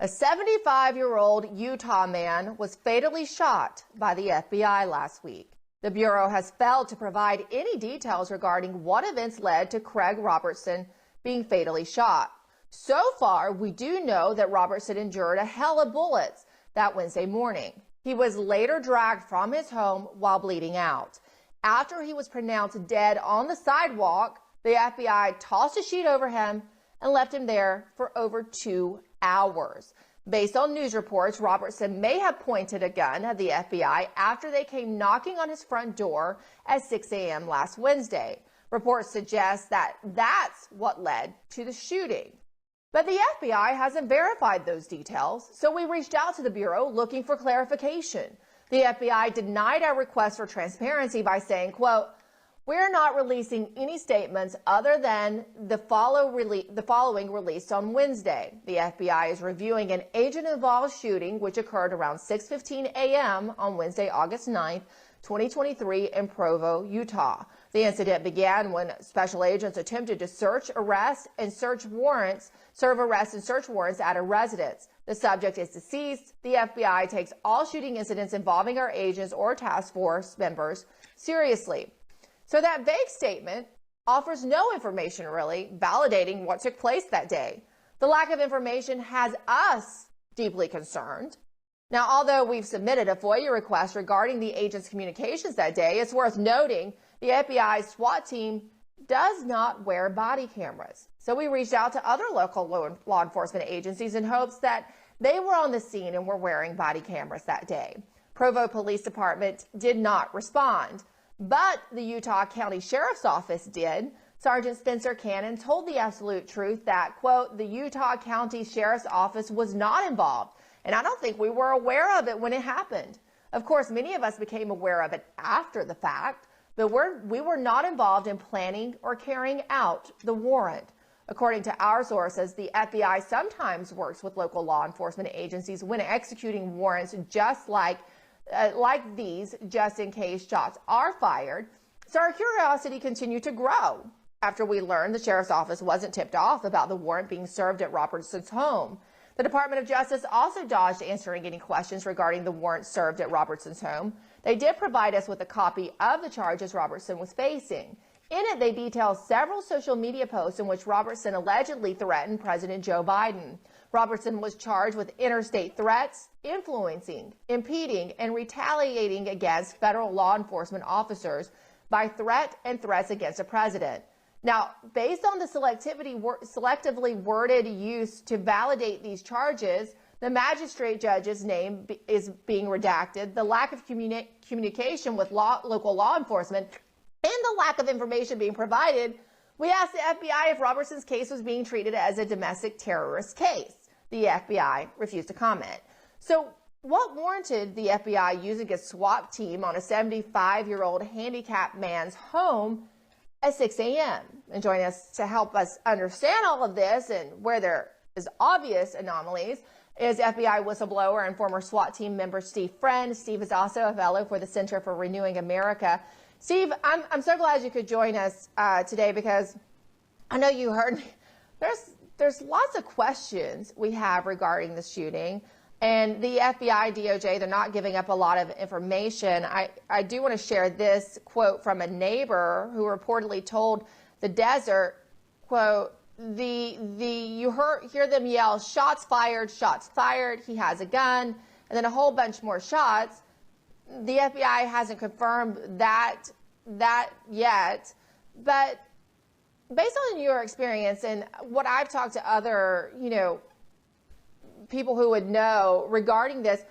A 75-year-old Utah man was fatally shot by the FBI last week. The Bureau has failed to provide any details regarding what events led to Craig Robertson being fatally shot. So far, we do know that Robertson endured a hail of bullets that Wednesday morning. He was later dragged from his home while bleeding out. After he was pronounced dead on the sidewalk, the FBI tossed a sheet over him and left him there for over 2 hours. Based on news reports, Robertson may have pointed a gun at the FBI after they came knocking on his front door at 6 a.m. last Wednesday. Reports suggest that that's what led to the shooting. But the FBI hasn't verified those details, so we reached out to the Bureau looking for clarification. The FBI denied our request for transparency by saying, quote, "We're not releasing any statements other than the following released on Wednesday. The FBI is reviewing an agent-involved shooting which occurred around 6:15 a.m. on Wednesday, August 9th, 2023 in Provo, Utah. The incident began when special agents attempted to serve arrest and search warrants at a residence. The subject is deceased. The FBI takes all shooting incidents involving our agents or task force members seriously." So that vague statement offers no information really validating what took place that day. The lack of information has us deeply concerned. Now, although we've submitted a FOIA request regarding the agent's communications that day, it's worth noting the FBI's SWAT team does not wear body cameras. So we reached out to other local law enforcement agencies in hopes that they were on the scene and were wearing body cameras that day. Provo Police Department did not respond, but the Utah County Sheriff's Office did. Sergeant Spencer Cannon told the absolute truth that, quote, "The Utah County Sheriff's Office was not involved, and I don't think we were aware of it when it happened. Of course, many of us became aware of it after the fact, but we were not involved in planning or carrying out the warrant." According to our sources, the FBI sometimes works with local law enforcement agencies when executing warrants just like these, just in case shots are fired. So our curiosity continued to grow after we learned the sheriff's office wasn't tipped off about the warrant being served at Robertson's home. The Department of Justice also dodged answering any questions regarding the warrant served at Robertson's home. They did provide us with a copy of the charges Robertson was facing. In it, they detail several social media posts in which Robertson allegedly threatened President Joe Biden. Robertson was charged with interstate threats, influencing, impeding, and retaliating against federal law enforcement officers by threat and threats against the president. Now, based on the selectively worded use to validate these charges, the magistrate judge's name is being redacted, the lack of communication with local law enforcement, and the lack of information being provided, we asked the FBI if Robertson's case was being treated as a domestic terrorist case. The FBI refused to comment. So what warranted the FBI using a SWAT team on a 75-year-old handicapped man's home at 6 a.m.? And joining us to help us understand all of this and where there is obvious anomalies is FBI whistleblower and former SWAT team member Steve Friend. Steve is also a fellow for the Center for Renewing America. Steve, I'm so glad you could join us today because I know you heard there's lots of questions we have regarding the shooting, and the FBI, DOJ, they're not giving up a lot of information. I do want to share this quote from a neighbor who reportedly told The Desert, quote, you hear them yell, shots fired, he has a gun, and then a whole bunch more shots. The FBI hasn't confirmed that yet, but based on your experience and what I've talked to other, people who would know regarding this,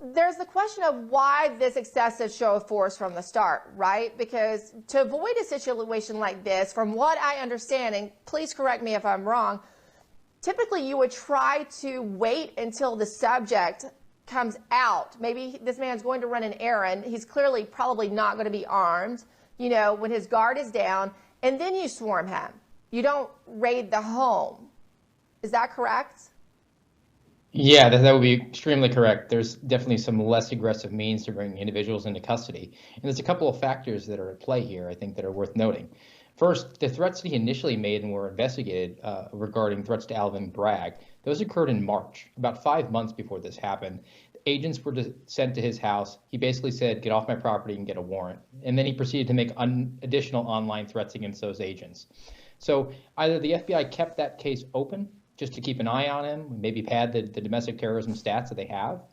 there's the question of why this excessive show of force from the start, right? Because to avoid a situation like this, from what I understand, and please correct me if I'm wrong, typically you would try to wait until the subject comes out. Maybe this man's going to run an errand. He's clearly probably not going to be armed, when his guard is down, and then you swarm him. You don't raid the home. Is that correct? Yeah, that would be extremely correct. There's definitely some less aggressive means to bring individuals into custody. And there's a couple of factors that are at play here, I think, that are worth noting. First, the threats that he initially made and were investigated regarding threats to Alvin Bragg, those occurred in March, about 5 months before this happened. Agents were sent to his house. He basically said, "Get off my property and get a warrant." And then he proceeded to make additional online threats against those agents. So either the FBI kept that case open just to keep an eye on him, maybe pad the domestic terrorism stats that they have,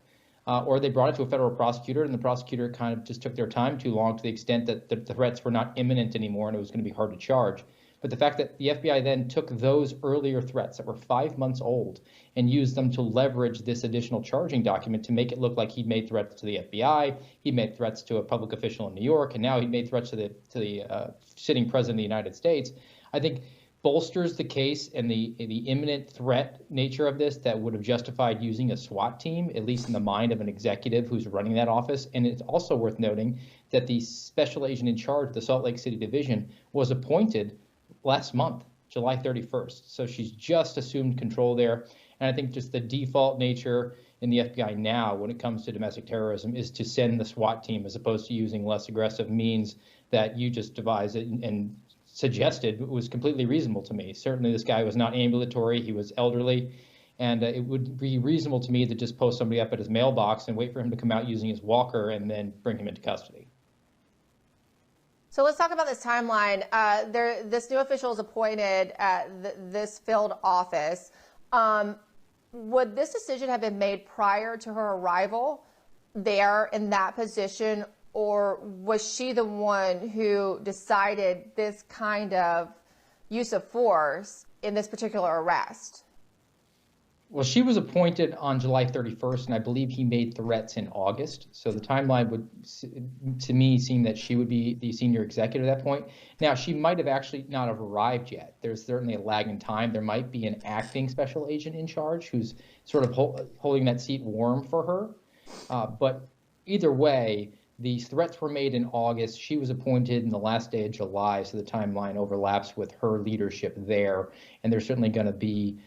or they brought it to a federal prosecutor, and the prosecutor kind of just took their time too long to the extent that the threats were not imminent anymore and it was going to be hard to charge. But the fact that the FBI then took those earlier threats that were 5 months old and used them to leverage this additional charging document to make it look like he'd made threats to the FBI, he made threats to a public official in New York, and now he made threats to the sitting president of the United States, I think bolsters the case and the imminent threat nature of this that would have justified using a SWAT team, at least in the mind of an executive who's running that office. And it's also worth noting that the special agent in charge of the Salt Lake City division was appointed last month, July 31st. So she's just assumed control there. And I think just the default nature in the FBI now when it comes to domestic terrorism is to send the SWAT team as opposed to using less aggressive means that you just devised and suggested was completely reasonable to me. Certainly this guy was not ambulatory, he was elderly, and it would be reasonable to me to just post somebody up at his mailbox and wait for him to come out using his walker and then bring him into custody. So let's talk about this timeline. This new official is appointed at this field office. Would this decision have been made prior to her arrival there in that position, or was she the one who decided this kind of use of force in this particular arrest? Well, she was appointed on July 31st, and I believe he made threats in August. So the timeline would, to me, seem that she would be the senior executive at that point. Now, she might have actually not have arrived yet. There's certainly a lag in time. There might be an acting special agent in charge who's sort of holding that seat warm for her. But either way, these threats were made in August. She was appointed in the last day of July, so the timeline overlaps with her leadership there. And there's certainly going to be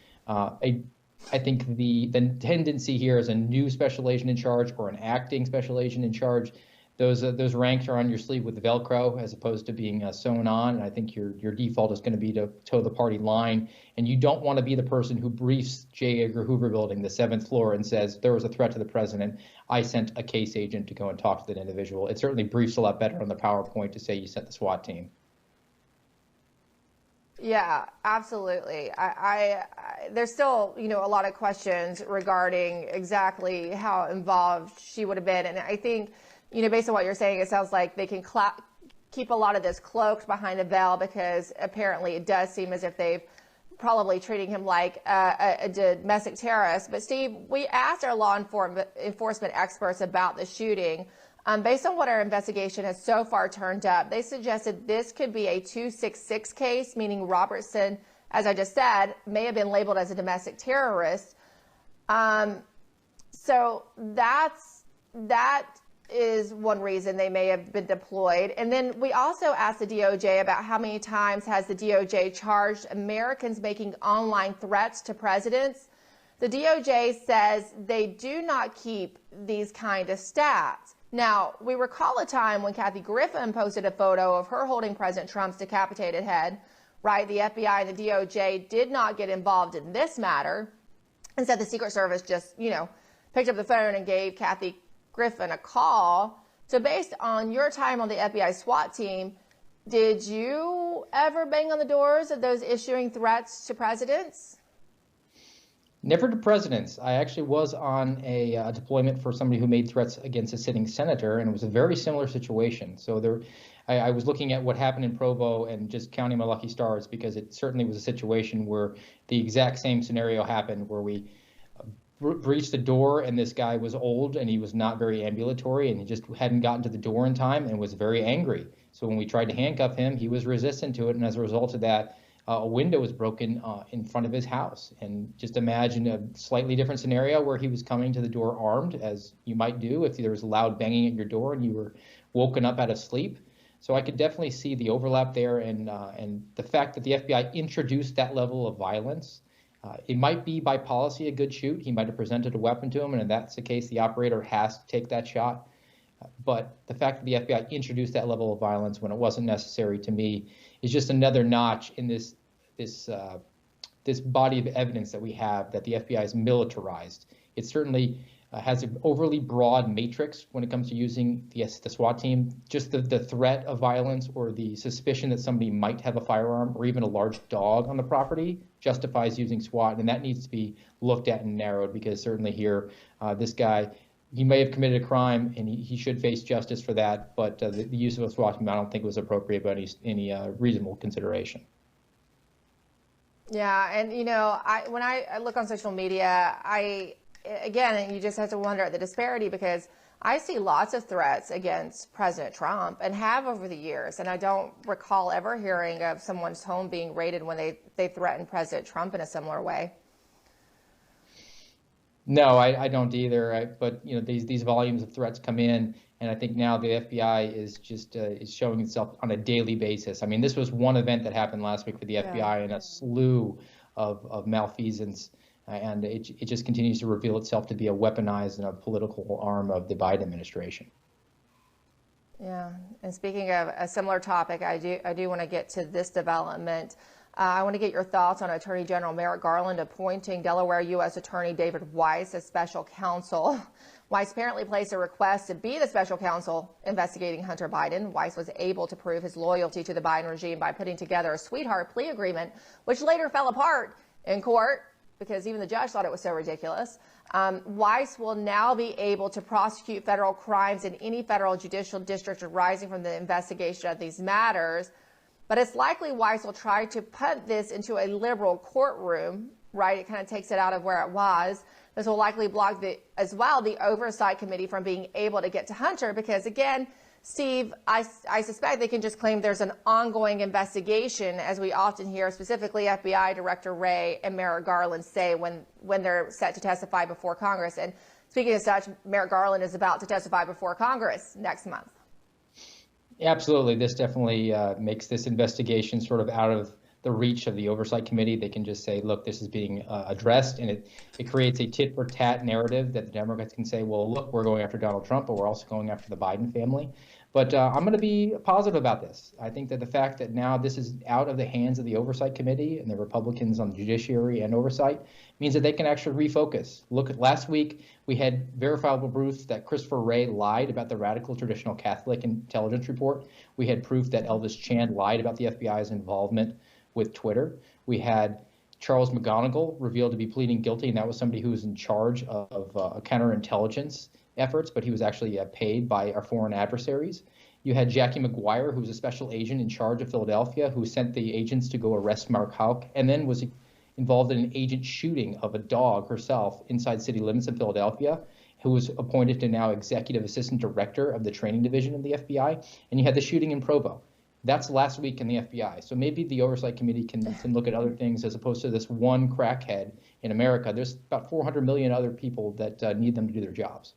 I think the tendency here is a new special agent in charge or an acting special agent in charge. Those ranks are on your sleeve with Velcro as opposed to being sewn on. And I think your default is going to be to toe the party line. And you don't want to be the person who briefs J. Edgar Hoover Building, the 7th floor, and says there was a threat to the president. I sent a case agent to go and talk to that individual. It certainly briefs a lot better on the PowerPoint to say you sent the SWAT team. Yeah, absolutely. There's still, a lot of questions regarding exactly how involved she would have been. And I think, based on what you're saying, it sounds like they can keep a lot of this cloaked behind a veil because apparently it does seem as if they've probably treating him like a domestic terrorist. But Steve, we asked our law enforcement experts about the shooting. Based on what our investigation has so far turned up, they suggested this could be a 266 case, meaning Robertson, as I just said, may have been labeled as a domestic terrorist. So that is one reason they may have been deployed. And then we also asked the DOJ about how many times has the DOJ charged Americans making online threats to presidents. The DOJ says they do not keep these kind of stats. Now, we recall a time when Kathy Griffin posted a photo of her holding President Trump's decapitated head, right? The FBI and the DOJ did not get involved in this matter. Instead, the Secret Service just, picked up the phone and gave Kathy Griffin a call. So based on your time on the FBI SWAT team, did you ever bang on the doors of those issuing threats to presidents? Never to presidents. I actually was on a deployment for somebody who made threats against a sitting senator, and it was a very similar situation. So I was looking at what happened in Provo and just counting my lucky stars because it certainly was a situation where the exact same scenario happened where we breached the door and this guy was old and he was not very ambulatory and he just hadn't gotten to the door in time and was very angry. So when we tried to handcuff him, he was resistant to it, and as a result of that, a window was broken in front of his house. And just imagine a slightly different scenario where he was coming to the door armed, as you might do if there was loud banging at your door and you were woken up out of sleep. So I could definitely see the overlap there, and the fact that the FBI introduced that level of violence. It might be by policy a good shoot. He might have presented a weapon to him, and if that's the case, the operator has to take that shot. But the fact that the FBI introduced that level of violence when it wasn't necessary, to me, is just another notch in this body of evidence that we have that the FBI is militarized. It certainly has an overly broad matrix when it comes to using the SWAT team. Just the threat of violence or the suspicion that somebody might have a firearm or even a large dog on the property justifies using SWAT, and that needs to be looked at and narrowed, because certainly here, this guy, he may have committed a crime and he should face justice for that, but the use of a SWAT team I don't think was appropriate by any reasonable consideration. Yeah, and when I look on social media, again, you just have to wonder at the disparity, because I see lots of threats against President Trump and have over the years, and I don't recall ever hearing of someone's home being raided when they threatened President Trump in a similar way. No, I don't either. But these volumes of threats come in, and I think now the FBI is just is showing itself on a daily basis. I mean, this was one event that happened last week for the FBI, and a slew of malfeasance, and it just continues to reveal itself to be a weaponized and a political arm of the Biden administration. Yeah, and speaking of a similar topic, I do want to get to this development. I want to get your thoughts on Attorney General Merrick Garland appointing Delaware U.S. Attorney David Weiss as special counsel. Weiss apparently placed a request to be the special counsel investigating Hunter Biden. Weiss was able to prove his loyalty to the Biden regime by putting together a sweetheart plea agreement, which later fell apart in court because even the judge thought it was so ridiculous. Weiss will now be able to prosecute federal crimes in any federal judicial district arising from the investigation of these matters. But it's likely Weiss will try to put this into a liberal courtroom, right? It kind of takes it out of where it was. This will likely block the Oversight Committee from being able to get to Hunter because, again, Steve, I suspect they can just claim there's an ongoing investigation, as we often hear, specifically FBI Director Wray and Merrick Garland say when they're set to testify before Congress. And speaking of such, Merrick Garland is about to testify before Congress next month. Absolutely. This definitely makes this investigation sort of out of the reach of the Oversight Committee. They can just say, look, this is being addressed, and it creates a tit-for-tat narrative that the Democrats can say, well, look, we're going after Donald Trump, but we're also going after the Biden family. But I'm going to be positive about this. I think that the fact that now this is out of the hands of the Oversight Committee and the Republicans on the Judiciary and Oversight means that they can actually refocus. Look, at last week, we had verifiable proof that Christopher Wray lied about the radical traditional Catholic intelligence report. We had proof that Elvis Chan lied about the FBI's involvement with Twitter. We had Charles McGonigal revealed to be pleading guilty, and that was somebody who was in charge of counterintelligence efforts, but he was actually paid by our foreign adversaries. You had Jackie McGuire, who was a special agent in charge of Philadelphia, who sent the agents to go arrest Mark Houck, and then was involved in an agent shooting of a dog herself inside city limits in Philadelphia, who was appointed to now executive assistant director of the training division of the FBI. And you had the shooting in Provo. That's last week in the FBI. So maybe the Oversight Committee can look at other things as opposed to this one crackhead in America. There's about 400 million other people that need them to do their jobs.